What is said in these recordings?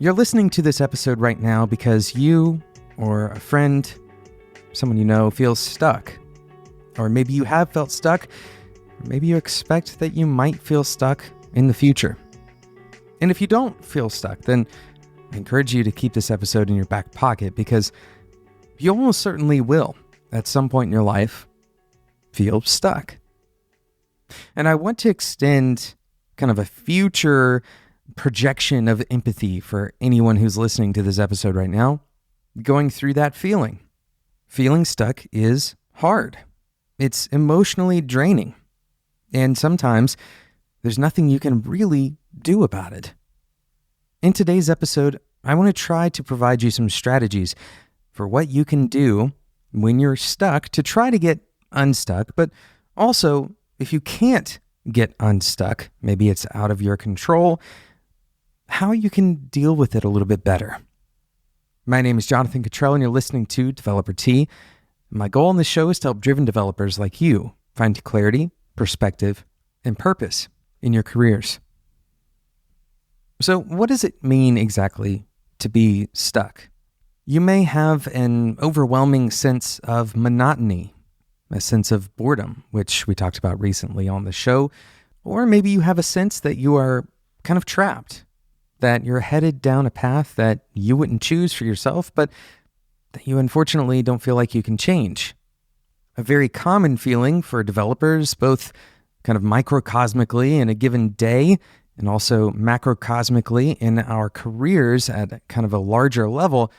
You're listening to this episode right now because you or a friend, someone you know, feels stuck. Or maybe you have felt stuck, or maybe you expect that you might feel stuck in the future. And if you don't feel stuck, then I encourage you to keep this episode in your back pocket because you almost certainly will, at some point in your life, feel stuck. And I want to extend kind of a future projection of empathy for anyone who's listening to this episode right now, going through that feeling. Feeling stuck is hard. It's emotionally draining. And sometimes there's nothing you can really do about it. In today's episode, I want to try to provide you some strategies for what you can do when you're stuck to try to get unstuck, but also if you can't get unstuck, maybe it's out of your control, how you can deal with it a little bit better. My name is Jonathan Cottrell, and you're listening to Developer Tea. My goal on this show is to help driven developers like you find clarity, perspective, and purpose in your careers. So what does it mean exactly to be stuck? You may have an overwhelming sense of monotony, a sense of boredom, which we talked about recently on the show, or maybe you have a sense that you are kind of trapped, that you're headed down a path that you wouldn't choose for yourself, but that you unfortunately don't feel like you can change. A very common feeling for developers, both kind of microcosmically in a given day and also macrocosmically in our careers at kind of a larger level,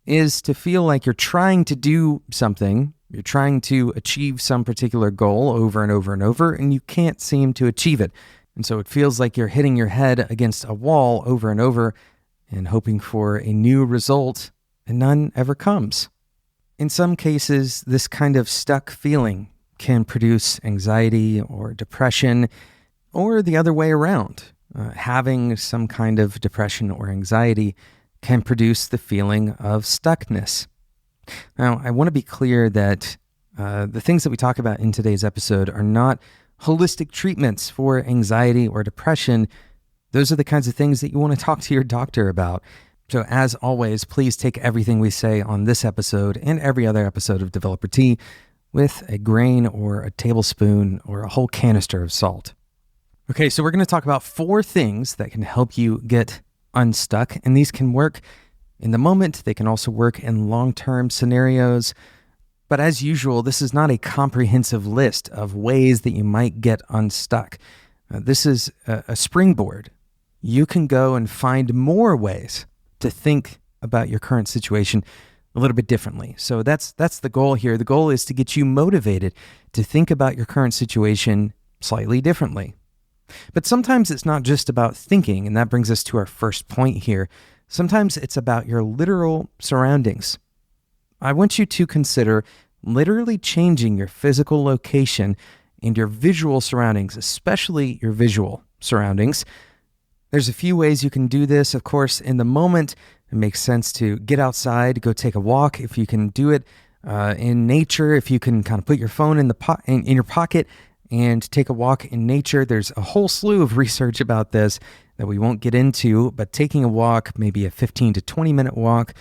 is to feel like you're trying to do something, you're trying to achieve some particular goal over and over and over, and you can't seem to achieve it. And so it feels like you're hitting your head against a wall over and over and hoping for a new result, and none ever comes. In some cases, this kind of stuck feeling can produce anxiety or depression, or the other way around. Having some kind of depression or anxiety can produce the feeling of stuckness. Now, I want to be clear that the things that we talk about in today's episode are not holistic treatments for anxiety or depression. Those are the kinds of things that you want to talk to your doctor about. So as always, please take everything we say on this episode and every other episode of Developer Tea with a grain or a tablespoon or a whole canister of salt. Okay, so we're going to talk about 4 things that can help you get unstuck, and these can work in the moment. They can also work in long-term scenarios. But as usual, this is not a comprehensive list of ways that you might get unstuck. This is a springboard. You can go and find more ways to think about your current situation a little bit differently. So that's the goal here. The goal is to get you motivated to think about your current situation slightly differently. But sometimes it's not just about thinking, and that brings us to our first point here. Sometimes it's about your literal surroundings. I want you to consider literally changing your physical location and your visual surroundings, especially your visual surroundings. There's a few ways you can do this. Of course, in the moment, it makes sense to get outside, go take a walk. If you can do it in nature, if you can kind of put your phone in your pocket and take a walk in nature. There's a whole slew of research about this that we won't get into, but taking a walk, maybe a 15 to 20 minute walk,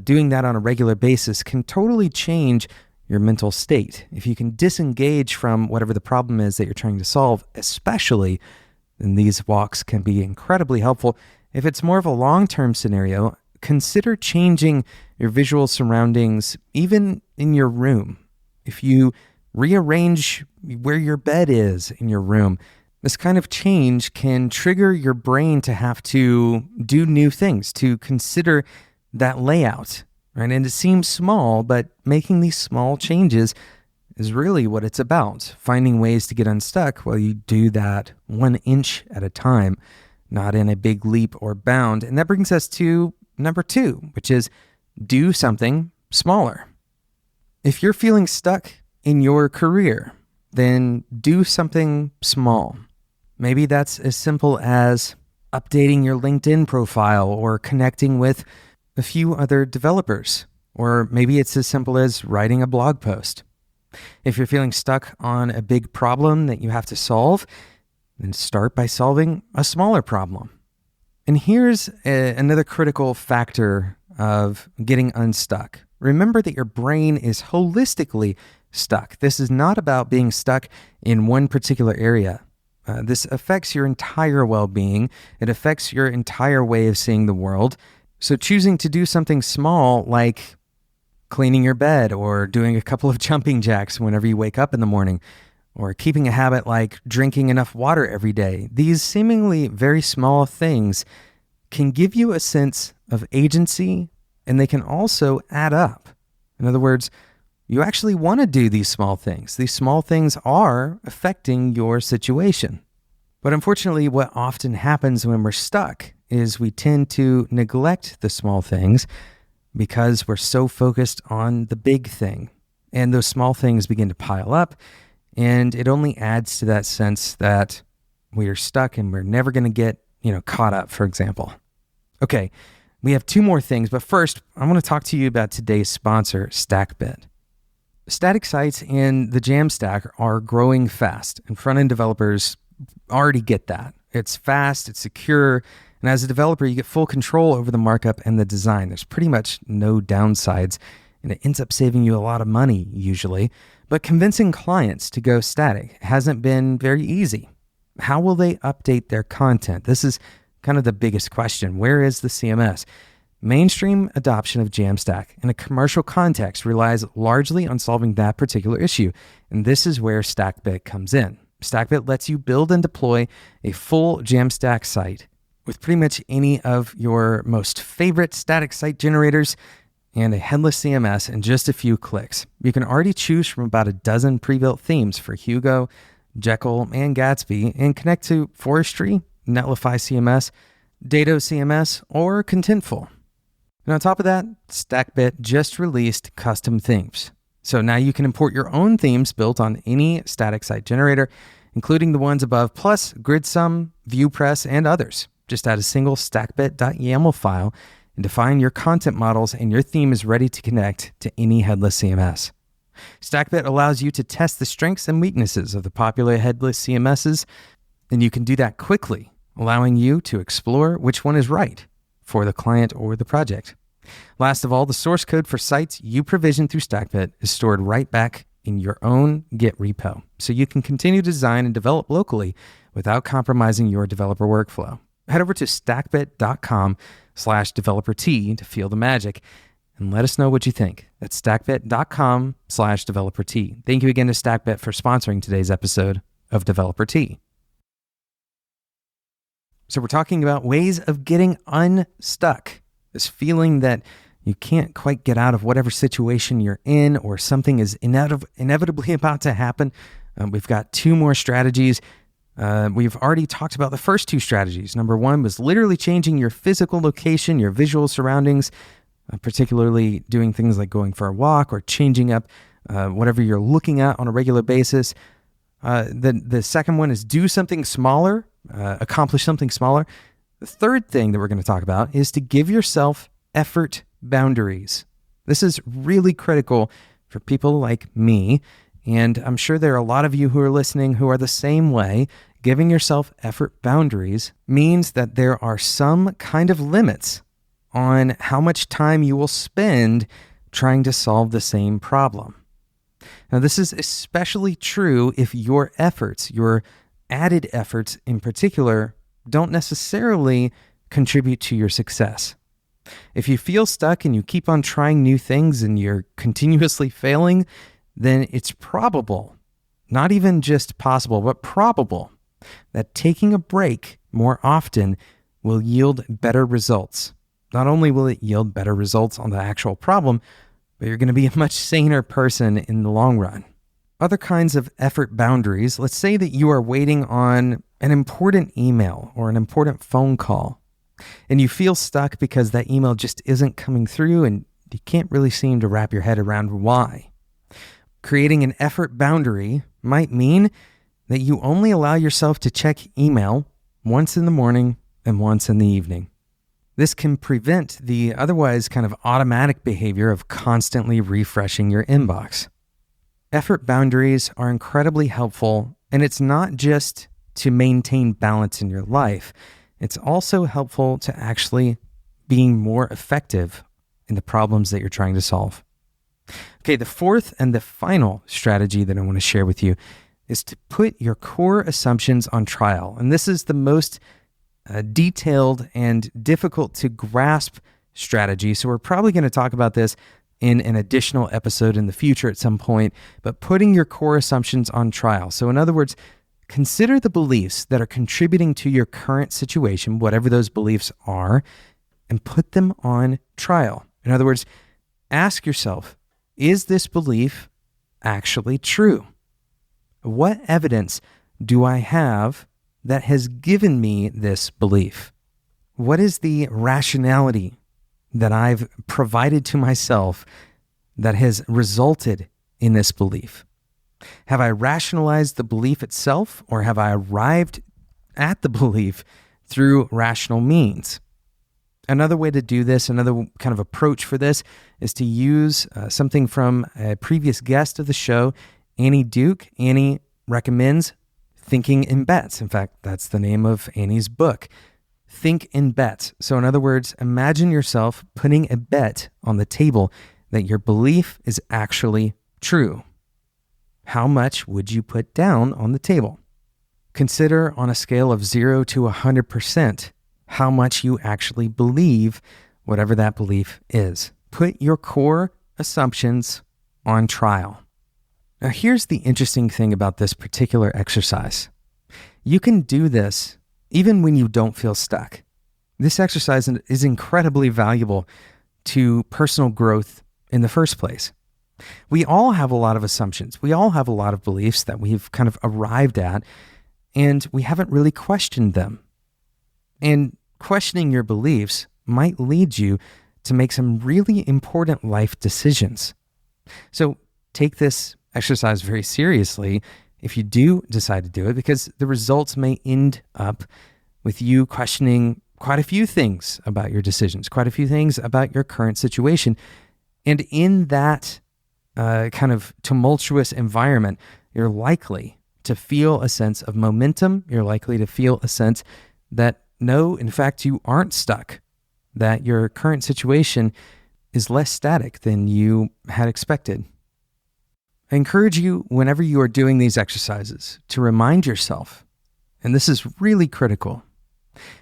doing that on a regular basis can totally change your mental state. If you can disengage from whatever the problem is that you're trying to solve, especially, then these walks can be incredibly helpful. If it's more of a long-term scenario, consider changing your visual surroundings, even in your room. If you rearrange where your bed is in your room, this kind of change can trigger your brain to have to do new things, to consider that layout, right? And it seems small, but making these small changes is really what it's about. Finding ways to get unstuck while you do that 1 inch at a time, not in a big leap or bound. And that brings us to number 2, which is do something smaller. If you're feeling stuck in your career, then do something small. Maybe that's as simple as updating your LinkedIn profile or connecting with a few other developers. Or maybe it's as simple as writing a blog post. If you're feeling stuck on a big problem that you have to solve, then start by solving a smaller problem. And here's another critical factor of getting unstuck. Remember that your brain is holistically stuck. This is not about being stuck in one particular area. This affects your entire well-being. It affects your entire way of seeing the world. So choosing to do something small like cleaning your bed or doing a couple of jumping jacks whenever you wake up in the morning, or keeping a habit like drinking enough water every day, these seemingly very small things can give you a sense of agency, and they can also add up. In other words, you actually want to do these small things. These small things are affecting your situation. But unfortunately, what often happens when we're stuck is we tend to neglect the small things because we're so focused on the big thing. And those small things begin to pile up, and it only adds to that sense that we are stuck and we're never going to get, caught up, for example. Okay, we have two more things, but first, I want to talk to you about today's sponsor, Stackbit. Static sites in the JAMstack are growing fast, and front-end developers already get that. It's fast, it's secure, and as a developer, you get full control over the markup and the design. There's pretty much no downsides, and it ends up saving you a lot of money, usually. But convincing clients to go static hasn't been very easy. How will they update their content? This is kind of the biggest question. Where is the CMS? Mainstream adoption of JAMstack in a commercial context relies largely on solving that particular issue, and this is where Stackbit comes in. Stackbit lets you build and deploy a full JAMstack site with pretty much any of your most favorite static site generators and a headless CMS in just a few clicks. You can already choose from about a dozen pre-built themes for Hugo, Jekyll and Gatsby, and connect to Forestry, NetlifyCMS, DatoCMS, or Contentful. And on top of that, Stackbit just released custom themes. So now you can import your own themes built on any static site generator, including the ones above, plus GridSum, ViewPress, and others. Just add a single stackbit.yaml file and define your content models, and your theme is ready to connect to any headless CMS. Stackbit allows you to test the strengths and weaknesses of the popular headless CMSs, and you can do that quickly, allowing you to explore which one is right for the client or the project. Last of all, the source code for sites you provision through Stackbit is stored right back in your own Git repo, so you can continue to design and develop locally without compromising your developer workflow. Head over to stackbit.com/developer-T to feel the magic and let us know what you think. That's stackbit.com/developer-T. Thank you again to Stackbit for sponsoring today's episode of Developer T. So we're talking about ways of getting unstuck. This feeling that you can't quite get out of whatever situation you're in, or something is inevitably about to happen. We've got two more strategies. We've already talked about the first two strategies. Number one was literally changing your physical location, your visual surroundings, particularly doing things like going for a walk or changing up whatever you're looking at on a regular basis. The second one is do something smaller, accomplish something smaller. The third thing that we're going to talk about is to give yourself effort boundaries. This is really critical for people like me, and I'm sure there are a lot of you who are listening who are the same way. Giving yourself effort boundaries means that there are some kind of limits on how much time you will spend trying to solve the same problem. Now, this is especially true if your efforts, your added efforts in particular, don't necessarily contribute to your success. If you feel stuck and you keep on trying new things and you're continuously failing, then it's probable, not even just possible, but probable, that taking a break more often will yield better results. Not only will it yield better results on the actual problem, but you're going to be a much saner person in the long run. Other kinds of effort boundaries, let's say that you are waiting on an important email or an important phone call, and you feel stuck because that email just isn't coming through and you can't really seem to wrap your head around why. Creating an effort boundary might mean that you only allow yourself to check email once in the morning and once in the evening. This can prevent the otherwise kind of automatic behavior of constantly refreshing your inbox. Effort boundaries are incredibly helpful, and it's not just to maintain balance in your life. it's also helpful to actually being more effective in the problems that you're trying to solve. Okay, the fourth and the final strategy that I want to share with you is to put your core assumptions on trial. And this is the most detailed and difficult to grasp strategy. So we're probably going to talk about this in an additional episode in the future at some point, but putting your core assumptions on trial. So in other words, consider the beliefs that are contributing to your current situation, whatever those beliefs are, and put them on trial. In other words, ask yourself, is this belief actually true? What evidence do I have that has given me this belief? What is the rationality that I've provided to myself that has resulted in this belief? Have I rationalized the belief itself, or have I arrived at the belief through rational means? Another way to do this, another kind of approach for this, is to use something from a previous guest of the show, Annie Duke. Annie recommends thinking in bets. In fact, that's the name of Annie's book, Think in Bets. So in other words, imagine yourself putting a bet on the table that your belief is actually true. How much would you put down on the table? Consider on a scale of 0 to 100% how much you actually believe whatever that belief is. Put your core assumptions on trial. Now, here's the interesting thing about this particular exercise. You can do this even when you don't feel stuck. This exercise is incredibly valuable to personal growth in the first place. We all have a lot of assumptions. We all have a lot of beliefs that we've kind of arrived at, and we haven't really questioned them. And questioning your beliefs might lead you to make some really important life decisions. So take this exercise very seriously if you do decide to do it, because the results may end up with you questioning quite a few things about your decisions, quite a few things about your current situation. And in that kind of tumultuous environment, you're likely to feel a sense of momentum. You're likely to feel a sense that no, in fact, you aren't stuck, that your current situation is less static than you had expected. I encourage you, whenever you are doing these exercises, to remind yourself, and this is really critical,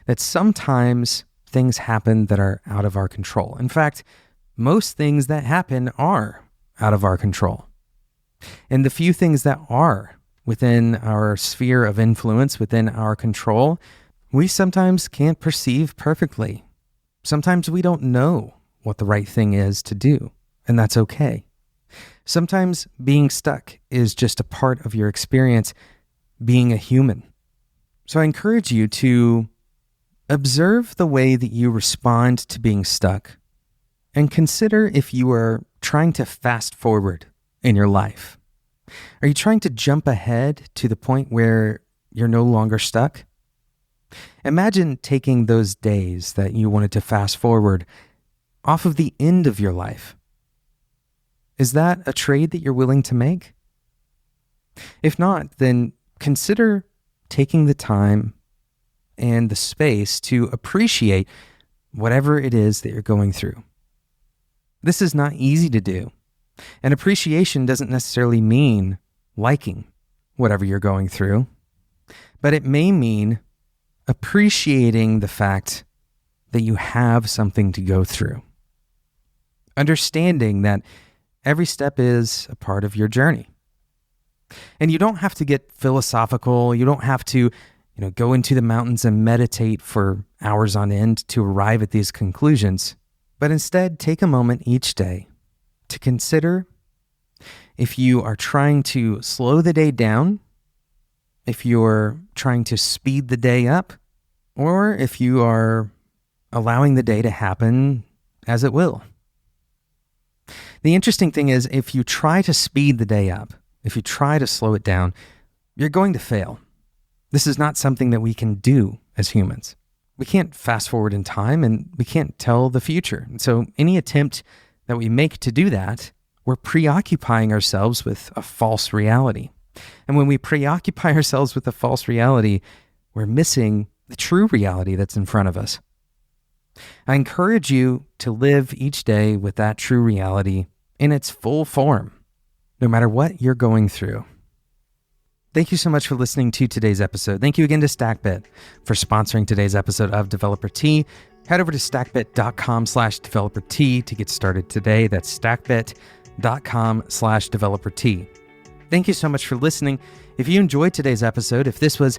that sometimes things happen that are out of our control. In fact, most things that happen are out of our control. And the few things that are within our sphere of influence, within our control, we sometimes can't perceive perfectly. Sometimes we don't know what the right thing is to do, and that's okay. Sometimes being stuck is just a part of your experience being a human. So I encourage you to observe the way that you respond to being stuck and consider if you are trying to fast forward in your life. Are you trying to jump ahead to the point where you're no longer stuck? Imagine taking those days that you wanted to fast forward off of the end of your life. Is that a trade that you're willing to make? If not, then consider taking the time and the space to appreciate whatever it is that you're going through. This is not easy to do. And appreciation doesn't necessarily mean liking whatever you're going through, but it may mean appreciating the fact that you have something to go through. Understanding that every step is a part of your journey. And you don't have to get philosophical. You don't have to, go into the mountains and meditate for hours on end to arrive at these conclusions. But instead, take a moment each day to consider if you are trying to slow the day down, if you're trying to speed the day up, or if you are allowing the day to happen as it will. The interesting thing is, if you try to speed the day up, if you try to slow it down, you're going to fail. This is not something that we can do as humans. We can't fast forward in time, and we can't tell the future. And so any attempt that we make to do that, we're preoccupying ourselves with a false reality. And when we preoccupy ourselves with a false reality, we're missing the true reality that's in front of us. I encourage you to live each day with that true reality in its full form, no matter what you're going through. Thank you so much for listening to today's episode. Thank you again to Stackbit for sponsoring today's episode of Developer Tea. Head over to stackbit.com/developertea to get started today. That's stackbit.com/developertea. Thank you so much for listening. If you enjoyed today's episode, if this was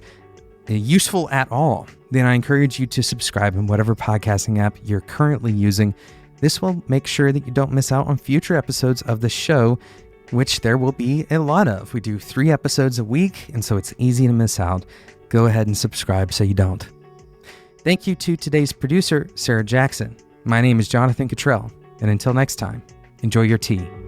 useful at all, then I encourage you to subscribe in whatever podcasting app you're currently using. This will make sure that you don't miss out on future episodes of the show, which there will be a lot of. We do 3 episodes a week, and so it's easy to miss out. Go ahead and subscribe so you don't. Thank you to today's producer, Sarah Jackson. My name is Jonathan Cottrell, and until next time, enjoy your tea.